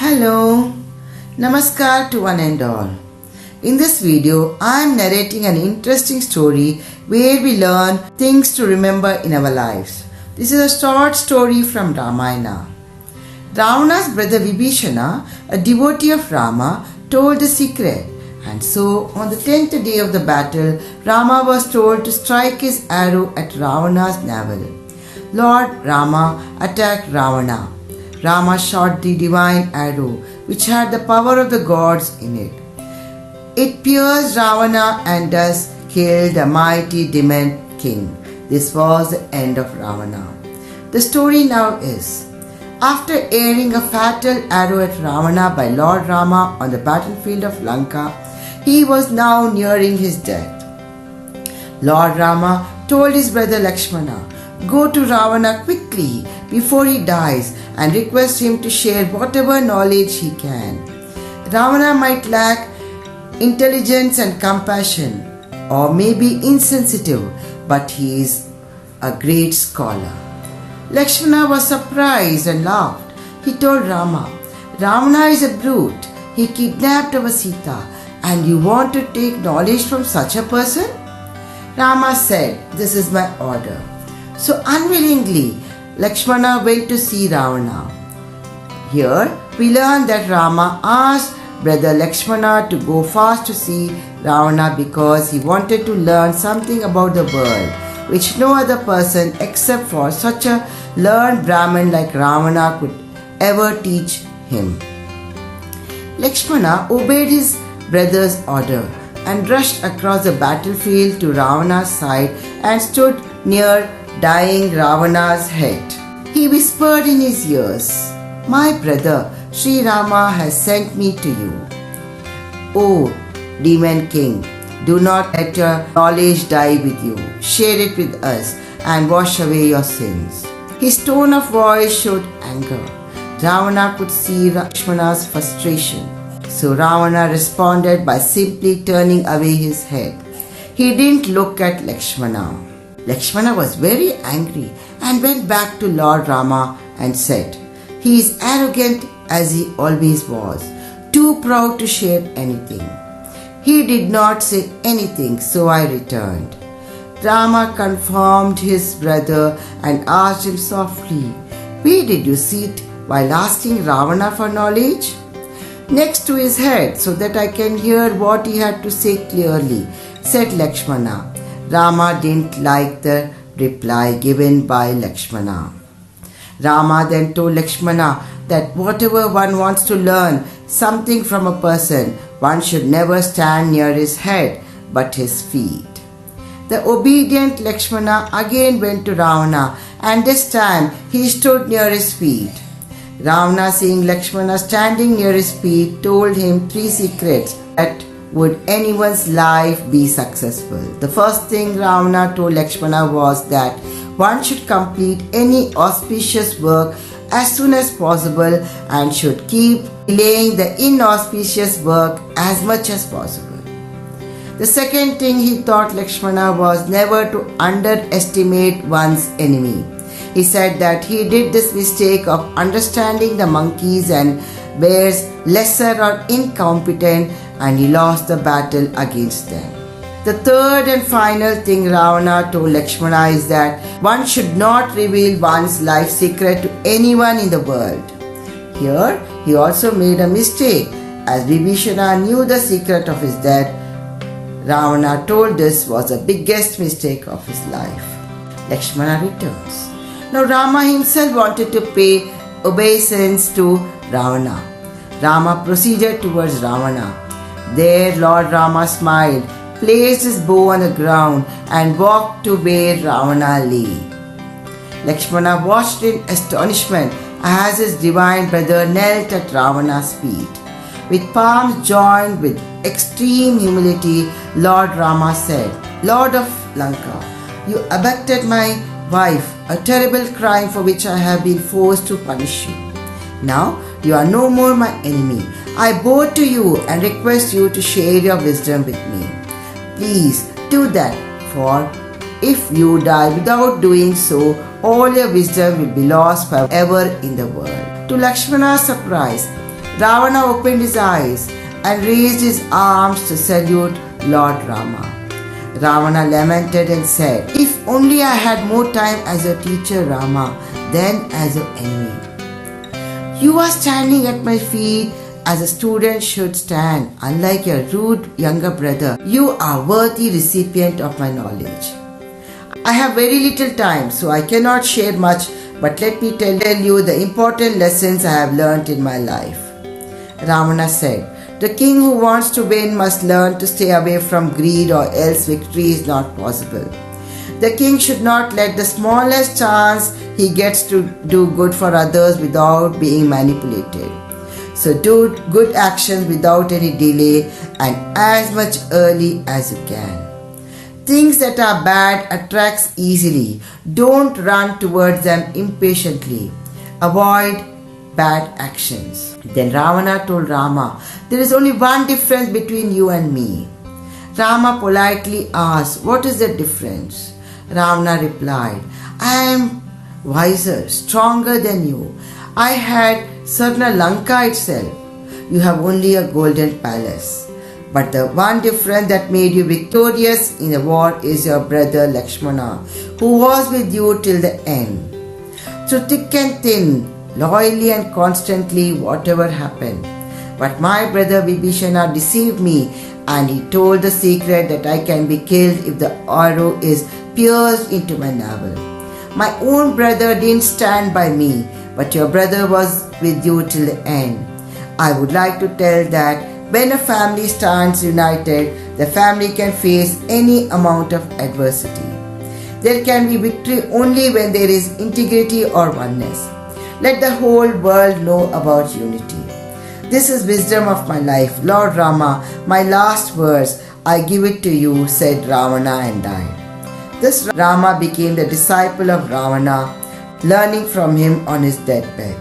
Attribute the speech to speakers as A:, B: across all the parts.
A: Hello, Namaskar to one and all. In this video, I am narrating an interesting story where we learn things to remember in our lives. This is a short story from Ramayana. Ravana's brother Vibhishana, a devotee of Rama, told the secret, and so on the 10th day of the battle, Rama was told to strike his arrow at Ravana's navel. Lord Rama attacked Ravana. Rama shot the divine arrow, which had the power of the gods in it. It pierced Ravana and thus killed the mighty demon king. This was the end of Ravana. The story now is, after airing a fatal arrow at Ravana by Lord Rama on the battlefield of Lanka, he was now nearing his death. Lord Rama told his brother Lakshmana, "Go to Ravana quickly before he dies and request him to share whatever knowledge he can. Ravana might lack intelligence and compassion, or may be insensitive, but he is a great scholar." Lakshmana was surprised and laughed. He told Rama, "Ravana is a brute. He kidnapped our Sita, and you want to take knowledge from such a person?" Rama said, "This is my order." So unwillingly, Lakshmana went to see Ravana. Here we learn that Rama asked brother Lakshmana to go fast to see Ravana because he wanted to learn something about the world, which no other person except for such a learned Brahmin like Ravana could ever teach him. Lakshmana obeyed his brother's order and rushed across the battlefield to Ravana's side and stood near dying Ravana's head. He whispered in his ears, "My brother, Sri Rama has sent me to you. O demon king, do not let your knowledge die with you. Share it with us and wash away your sins." His tone of voice showed anger. Ravana could see Lakshmana's frustration. So Ravana responded by simply turning away his head. He didn't look at Lakshmana. Lakshmana was very angry and went back to Lord Rama and said, "He is arrogant as he always was, too proud to share anything." He did not say anything, so I returned. Rama confirmed his brother and asked him softly, "Where did you sit while asking Ravana for knowledge?" "Next to his head, so that I can hear what he had to say clearly," said Lakshmana. Rama didn't like the reply given by Lakshmana. Rama then told Lakshmana that whatever one wants to learn something from a person, one should never stand near his head but his feet. The obedient Lakshmana again went to Ravana, and this time he stood near his feet. Ravana, seeing Lakshmana standing near his feet, told him 3 secrets that would anyone's life be successful. The first thing Ravana told Lakshmana was that one should complete any auspicious work as soon as possible and should keep delaying the inauspicious work as much as possible. The second thing he taught Lakshmana was never to underestimate one's enemy. He said that he did this mistake of understanding the monkeys and bears lesser or incompetent, and he lost the battle against them. The third and final thing Ravana told Lakshmana is that one should not reveal one's life secret to anyone in the world. Here he also made a mistake, as Vibhishana knew the secret of his death. Ravana told this was the biggest mistake of his life. Lakshmana returns. Now Rama himself wanted to pay obeisance to Ravana. Rama proceeded towards Ravana. There Lord Rama smiled, placed his bow on the ground and walked to where Ravana lay. Lakshmana watched in astonishment as his divine brother knelt at Ravana's feet. With palms joined with extreme humility, Lord Rama said, "Lord of Lanka, you abducted my wife, a terrible crime for which I have been forced to punish you. Now you are no more my enemy. I bow to you and request you to share your wisdom with me. Please do that, for if you die without doing so, all your wisdom will be lost forever in the world." To Lakshmana's surprise, Ravana opened his eyes and raised his arms to salute Lord Rama. Ravana lamented and said, "If only I had more time as your teacher, Rama, than as your enemy. You are standing at my feet as a student should stand. Unlike your rude younger brother, you are worthy recipient of my knowledge. I have very little time, so I cannot share much, but let me tell you the important lessons I have learnt in my life." Ravana said, "The king who wants to win must learn to stay away from greed, or else victory is not possible. The king should not let the smallest chance he gets to do good for others without being manipulated. So do good actions without any delay and as much early as you can. Things that are bad attracts easily. Don't run towards them impatiently. Avoid bad actions." Then Ravana told Rama, "There is only one difference between you and me." Rama politely asked, "What is the difference?" Ravana replied, "I am wiser, stronger than you. I had Sarna Lanka itself. You have only a golden palace. But the one difference that made you victorious in the war is your brother Lakshmana, who was with you till the end. Through thick and thin, loyally and constantly, whatever happened. But my brother Vibhishana deceived me, and he told the secret that I can be killed if the arrow is pierced into my navel. My own brother didn't stand by me, but your brother was with you till the end. I would like to tell that when a family stands united, the family can face any amount of adversity. There can be victory only when there is integrity or oneness. Let the whole world know about unity. This is wisdom of my life. Lord Rama, my last words, I give it to you," said Ravana and died. Thus Rama became the disciple of Ravana, learning from him on his deathbed.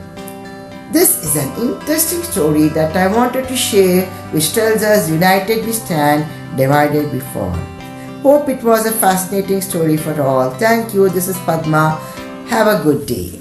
A: This is an interesting story that I wanted to share, which tells us united we stand, divided we fall. Hope it was a fascinating story for all. Thank you. This is Padma. Have a good day.